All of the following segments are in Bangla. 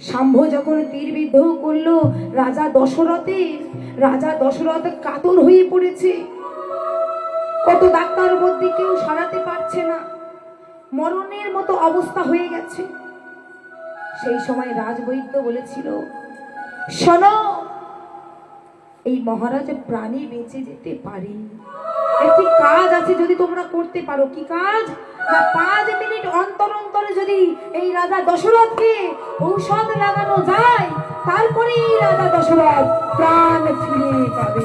শাম্ভ যখন তীর বিদ্ধ করলো রাজা দশরথ কাতর হয়ে পড়েছে। কত ডাক্তার বদ্যি কেউ সারাতে পারছে না, মরণের মতো অবস্থা হয়ে গেছে। সেই সময় রাজবৈদ্য বলেছিল, শোনো, এই মহারাজ প্রাণী বেঁচে যেতে পারে, একটি কাজ আছে যদি তোমরা করতে পারো। কি কাজ? না, 5 মিনিট অন্তর অন্তর যদি এই রাজা দশরথকে ঔষধ লাগানো যায়, তারপরে এই রাজা দশরথ প্রাণ ফিরে পাবে।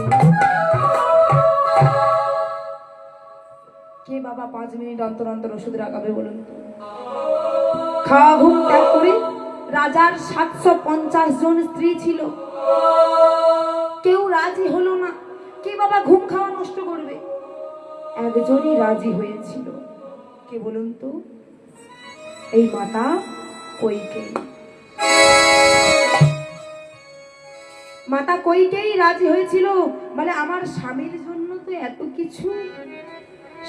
কে বাবা 5 মিনিট অন্তর অন্তর ওষুধ লাগাবে বলুন? খাওয়া ঘুম ত্যাগ করে রাজার 750 জন স্ত্রী ছিল, কেউ রাজি হলো না। কে বাবা ঘুম খাওয়া নষ্ট করবে? একজনই রাজি হয়েছিল। কে বলুন তো? এই মাতা কইকেয়ী। মাতা কইকেয়ী রাজি হয়েছিল। মানে আমার স্বামীর জন্য তো এত কিছু,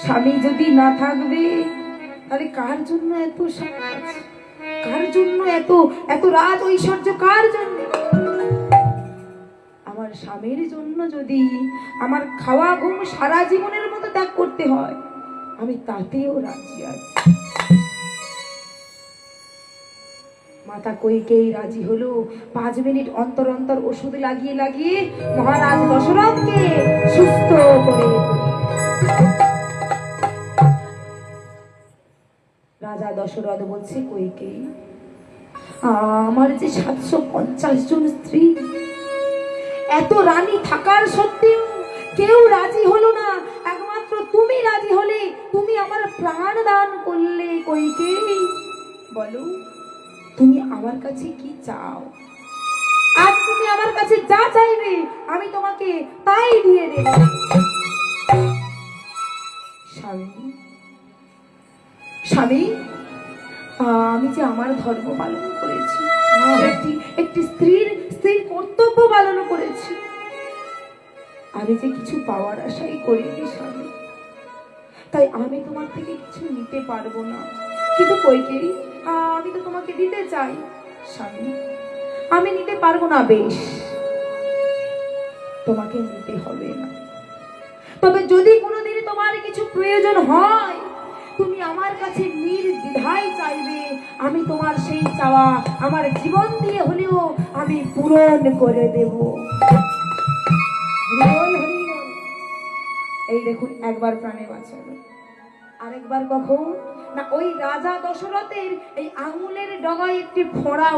স্বামী যদি না থাকবে তাহলে কার জন্য এত সাজ, কার জন্য এত এত রাজ ঐশ্বর্য, কার জন্য? আমার স্বামীর জন্য যদি আমার খাওয়া ঘুম সারা জীবনের মতো ত্যাগ করতে হয়, আমি তাতেও রাজি আছি। মাতা কইকেয়ী রাজি হলো। 5 মিনিট অন্তর অন্তর ওষুধ লাগিয়ে লাগিয়ে মহারাজ দশরথকে সুস্থ করে। রাজা দশরথ বলছে, কইকেয়ী, আমার যে 750 জন স্ত্রী, এত রানী থাকার সত্ত্বেও কেউ রাজি হলো না, একমাত্র তুমি রাজি হলে, তুমি আমার প্রাণ দান করলে। কইকেয়ী, বলো তুমি আমার কাছে কি চাও? আজ তুমি আমার কাছে যা চাইবে আমি তোমাকে তাই দিয়ে দেব। স্বামী, স্বামী, আমি যে আমার ধর্ম পালন করেছি, একটি স্ত্রীর কর্তব্য পালন করেছি, আমি যে কিছু পাওয়ার আশাই করিনি স্বামী, তাই আমি তোমার থেকে কিছু নিতে পারবো না। কিন্তু কইকেয়ী, আমি তো তোমাকে দিতে চাই। স্বামী, আমি নিতে পারবো না। বেশ, তোমাকে নিতে হবে না, তবে যদি কোনোদিন তোমার কিছু প্রয়োজন হয়, তুমি আমার কাছে নির্দ্বিধায় চাইবে, আমি তোমার সেই চাওয়া আমার জীবন দিয়ে হলেও আমি পূরণ করে দেব। এই দেখুন, একবার প্রাণে বাঁচালো, আরেকবার কখন না ওই রাজা দশরথের এই আঙুলের ডগায় একটি ফোঁড়া